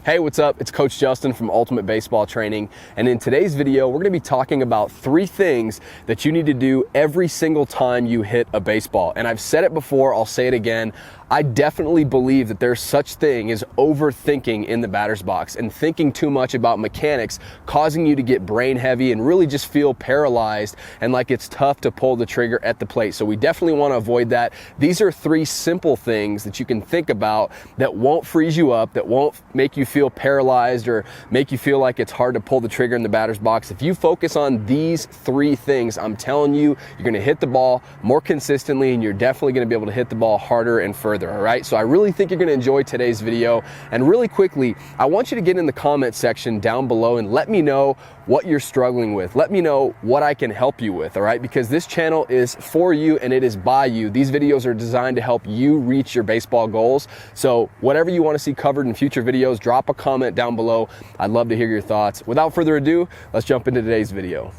Hey, what's up? It's Coach Justin from Ultimate Baseball Training, and in today's video, we're going to be talking about 3 things that you need to do every single time you hit a baseball. And I've said it before, I'll say it again. I definitely believe that there's such thing as overthinking in the batter's box and thinking too much about mechanics, causing you to get brain heavy and really just feel paralyzed and like it's tough to pull the trigger at the plate. So we definitely want to avoid that. These are 3 simple things that you can think about that won't freeze you up, that won't make you feel paralyzed or make you feel like it's hard to pull the trigger in the batter's box. If you focus on these 3 things, I'm telling you, you're going to hit the ball more consistently and you're definitely going to be able to hit the ball harder and further. All right, so I really think you're going to enjoy today's video. And really quickly, I want you to get in the comment section down below and let me know what you're struggling with. Let me know what I can help you with, all right? Because this channel is for you and it is by you. These videos are designed to help you reach your baseball goals. So whatever you want to see covered in future videos, drop a comment down below. I'd love to hear your thoughts. Without further ado, let's jump into today's video.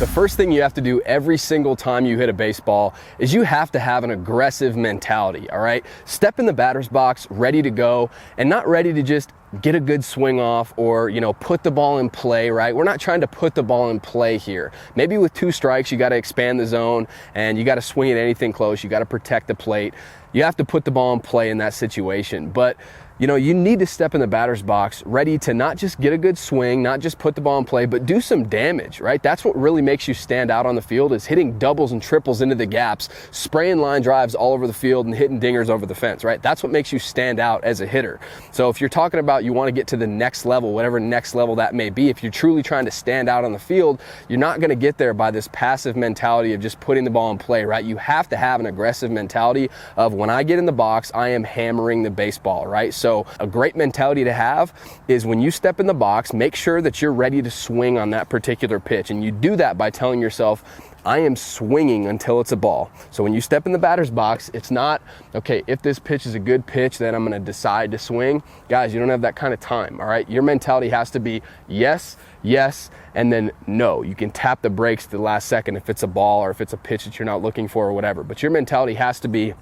The first thing you have to do every single time you hit a baseball is you have to have an aggressive mentality, all right? Step in the batter's box ready to go and not ready to just get a good swing off or, put the ball in play, right? We're not trying to put the ball in play here. Maybe with 2 strikes, you got to expand the zone and you got to swing at anything close. You got to protect the plate. You have to put the ball in play in that situation. But you need to step in the batter's box ready to not just get a good swing, not just put the ball in play, but do some damage, right? That's what really makes you stand out on the field, is hitting doubles and triples into the gaps, spraying line drives all over the field and hitting dingers over the fence, right? That's what makes you stand out as a hitter. So if you're talking about you want to get to the next level, whatever next level that may be, if you're truly trying to stand out on the field, you're not going to get there by this passive mentality of just putting the ball in play, right? You have to have an aggressive mentality of when I get in the box, I am hammering the baseball, right? So a great mentality to have is when you step in the box, make sure that you're ready to swing on that particular pitch. And you do that by telling yourself, I am swinging until it's a ball. So when you step in the batter's box, it's not, okay, if this pitch is a good pitch, then I'm going to decide to swing. Guys, you don't have that kind of time, all right? Your mentality has to be yes, yes, and then no. You can tap the brakes at the last second if it's a ball or if it's a pitch that you're not looking for or whatever. But your mentality has to be,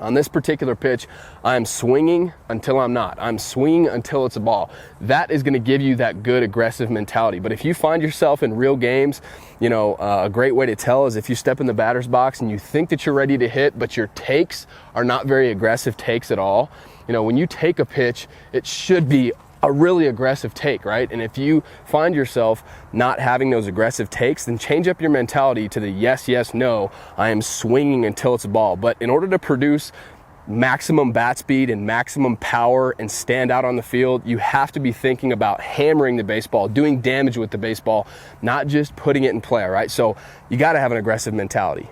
on this particular pitch, I'm swinging until I'm not. I'm swinging until it's a ball. That is going to give you that good aggressive mentality. But if you find yourself in real games, a great way to tell is if you step in the batter's box and you think that you're ready to hit, but your takes are not very aggressive takes at all. When you take a pitch, it should be a really aggressive take, right? And if you find yourself not having those aggressive takes, then change up your mentality to the yes, yes, no. I am swinging until it's a ball. But in order to produce maximum bat speed and maximum power and stand out on the field, you have to be thinking about hammering the baseball, doing damage with the baseball, not just putting it in play, all right? So you got to have an aggressive mentality.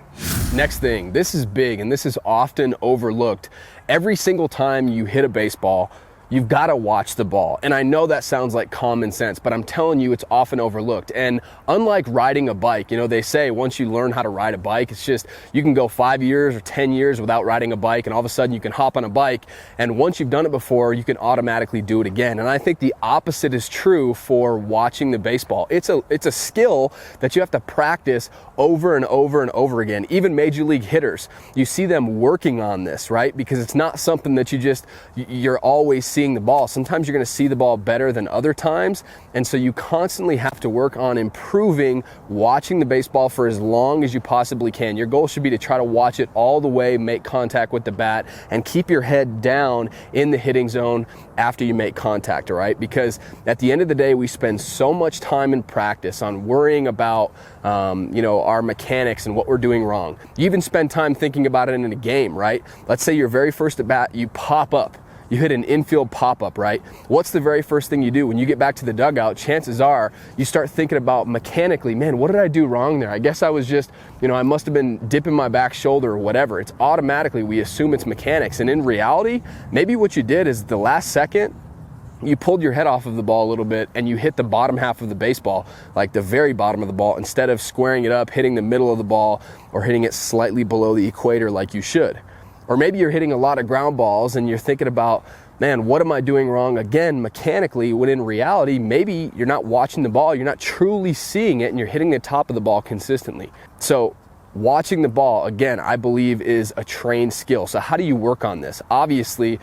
Next thing, this is big and this is often overlooked. Every single time you hit a baseball, you've got to watch the ball. And I know that sounds like common sense, but I'm telling you, it's often overlooked. And unlike riding a bike, they say once you learn how to ride a bike, it's just, you can go 5 years or 10 years without riding a bike, and all of a sudden you can hop on a bike, and once you've done it before, you can automatically do it again. And I think the opposite is true for watching the baseball. It's a skill that you have to practice over and over and over again. Even major league hitters, you see them working on this, right? Because it's not something that you're always seeing the ball. Sometimes you're going to see the ball better than other times, and so you constantly have to work on improving watching the baseball for as long as you possibly can. Your goal should be to try to watch it all the way, make contact with the bat, and keep your head down in the hitting zone after you make contact, all right? Because at the end of the day, we spend so much time in practice on worrying about our mechanics and what we're doing wrong. You even spend time thinking about it in a game, right? Let's say your very first at bat, you pop up. You hit an infield pop-up, right? What's the very first thing you do? When you get back to the dugout, chances are you start thinking about mechanically, man, what did I do wrong there? I guess I was just, I must have been dipping my back shoulder or whatever. It's automatically, we assume it's mechanics. And in reality, maybe what you did is the last second, you pulled your head off of the ball a little bit and you hit the bottom half of the baseball, like the very bottom of the ball, instead of squaring it up, hitting the middle of the ball or hitting it slightly below the equator like you should. Or maybe you're hitting a lot of ground balls and you're thinking about, man, what am I doing wrong again mechanically, when in reality, maybe you're not watching the ball, you're not truly seeing it, and you're hitting the top of the ball consistently. So watching the ball, again, I believe is a trained skill. So how do you work on this? Obviously,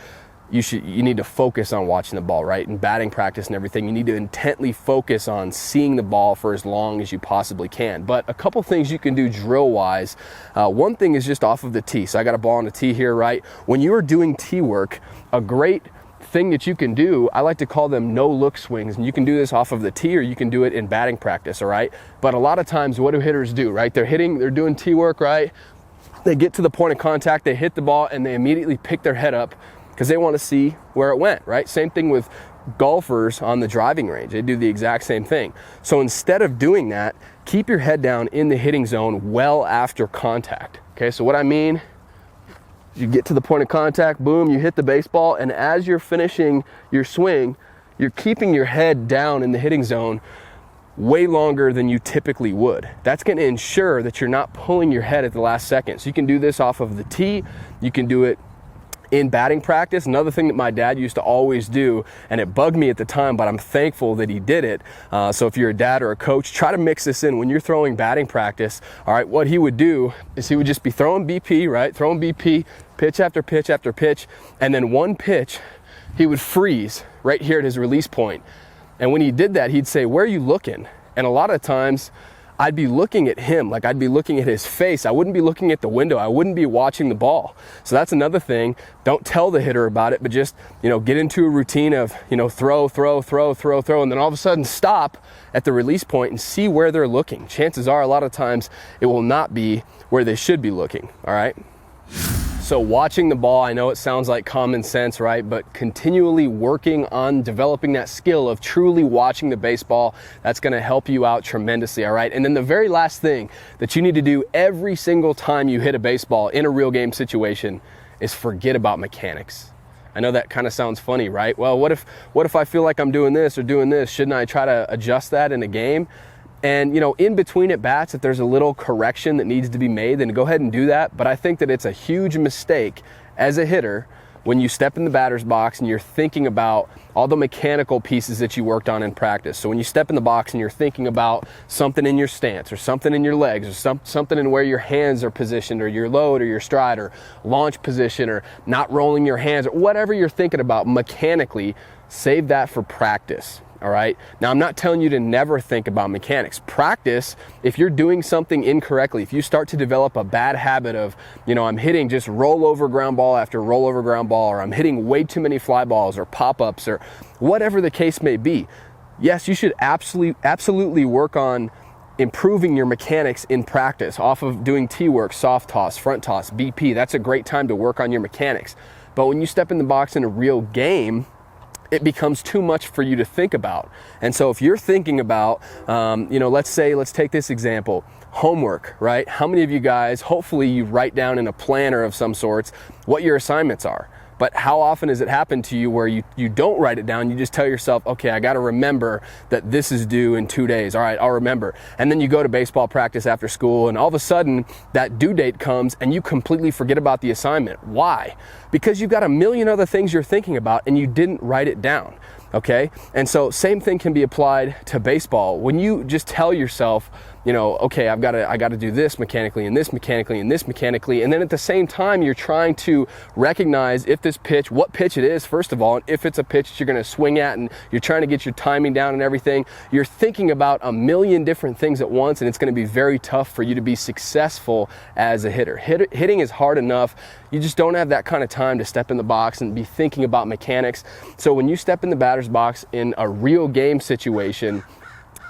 you need to focus on watching the ball, right? In batting practice and everything, you need to intently focus on seeing the ball for as long as you possibly can. But a couple things you can do drill-wise. One thing is just off of the tee. So I got a ball on the tee here, right? When you are doing tee work, a great thing that you can do, I like to call them no-look swings, and you can do this off of the tee or you can do it in batting practice, all right? But a lot of times, what do hitters do, right? They're doing tee work, right? They get to the point of contact, they hit the ball, and they immediately pick their head up because they want to see where it went, right? Same thing with golfers on the driving range. They do the exact same thing. So instead of doing that, keep your head down in the hitting zone well after contact, okay? So what I mean, you get to the point of contact, boom, you hit the baseball, and as you're finishing your swing, you're keeping your head down in the hitting zone way longer than you typically would. That's going to ensure that you're not pulling your head at the last second. So you can do this off of the tee, you can do it in batting practice. Another thing that my dad used to always do, and it bugged me at the time, but I'm thankful that he did it. So if you're a dad or a coach, try to mix this in when you're throwing batting practice. All right, what he would do is he would just be throwing BP, right? Throwing BP, pitch after pitch after pitch, and then one pitch, he would freeze right here at his release point. And when he did that, he'd say, "Where are you looking?" And a lot of times, I'd be looking at him, like I'd be looking at his face. I wouldn't be looking at the window. I wouldn't be watching the ball. So that's another thing. Don't tell the hitter about it, but just, get into a routine of, throw, and then all of a sudden stop at the release point and see where they're looking. Chances are a lot of times it will not be where they should be looking, all right? So watching the ball, I know it sounds like common sense, right? But continually working on developing that skill of truly watching the baseball, that's gonna help you out tremendously, all right? And then the very last thing that you need to do every single time you hit a baseball in a real game situation is forget about mechanics. I know that kind of sounds funny, right? Well, what if I feel like I'm doing this or doing this? Shouldn't I try to adjust that in a game? And, in between at bats, if there's a little correction that needs to be made, then go ahead and do that. But I think that it's a huge mistake as a hitter when you step in the batter's box and you're thinking about all the mechanical pieces that you worked on in practice. So when you step in the box and you're thinking about something in your stance or something in your legs or something in where your hands are positioned or your load or your stride or launch position or not rolling your hands or whatever you're thinking about mechanically, save that for practice. All right. Now, I'm not telling you to never think about mechanics. Practice, if you're doing something incorrectly, if you start to develop a bad habit of, I'm hitting just rollover ground ball after rollover ground ball, or I'm hitting way too many fly balls or pop-ups or whatever the case may be, yes, you should absolutely work on improving your mechanics in practice off of doing tee work, soft toss, front toss, BP. That's a great time to work on your mechanics. But when you step in the box in a real game, it becomes too much for you to think about. And so if you're thinking about, let's take this example, homework, right? How many of you guys, hopefully you write down in a planner of some sorts what your assignments are? But how often has it happened to you where you don't write it down, you just tell yourself, okay, I gotta remember that this is due in 2 days. All right, I'll remember. And then you go to baseball practice after school and all of a sudden that due date comes and you completely forget about the assignment. Why? Because you've got a million other things you're thinking about and you didn't write it down, okay? And so same thing can be applied to baseball. When you just tell yourself, okay, I gotta do this mechanically and this mechanically and this mechanically. And then at the same time, you're trying to recognize what pitch it is, first of all, and if it's a pitch that you're gonna swing at and you're trying to get your timing down and everything, you're thinking about a million different things at once and it's gonna be very tough for you to be successful as a hitter. Hitting is hard enough. You just don't have that kind of time to step in the box and be thinking about mechanics. So when you step in the batter's box in a real game situation,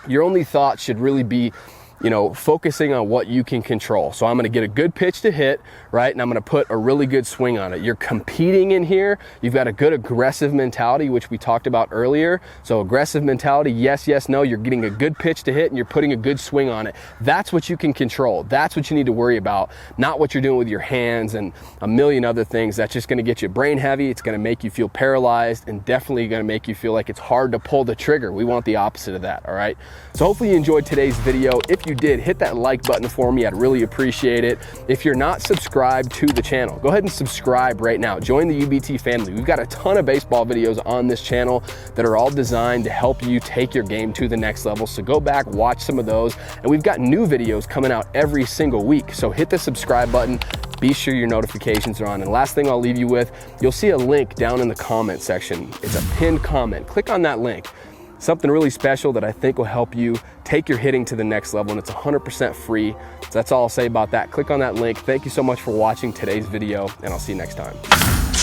your only thought should really be focusing on what you can control. So I'm going to get a good pitch to hit, right? And I'm going to put a really good swing on it. You're competing in here. You've got a good aggressive mentality, which we talked about earlier. So aggressive mentality, yes, no. You're getting a good pitch to hit and you're putting a good swing on it. That's what you can control. That's what you need to worry about, not what you're doing with your hands and a million other things. That's just going to get you brain heavy. It's going to make you feel paralyzed and definitely going to make you feel like it's hard to pull the trigger. We want the opposite of that, all right? So hopefully you enjoyed today's video. If you did, hit that like button for me. I'd really appreciate it. If you're not subscribed to the channel, go ahead and subscribe right now. Join the UBT family. We've got a ton of baseball videos on this channel that are all designed to help you take your game to the next level. So go back, watch some of those. And we've got new videos coming out every single week. So hit the subscribe button. Be sure your notifications are on. And last thing I'll leave you with, you'll see a link down in the comment section. It's a pinned comment. Click on that link. Something really special that I think will help you take your hitting to the next level, and it's 100% free. So that's all I'll say about that. Click on that link. Thank you so much for watching today's video, and I'll see you next time.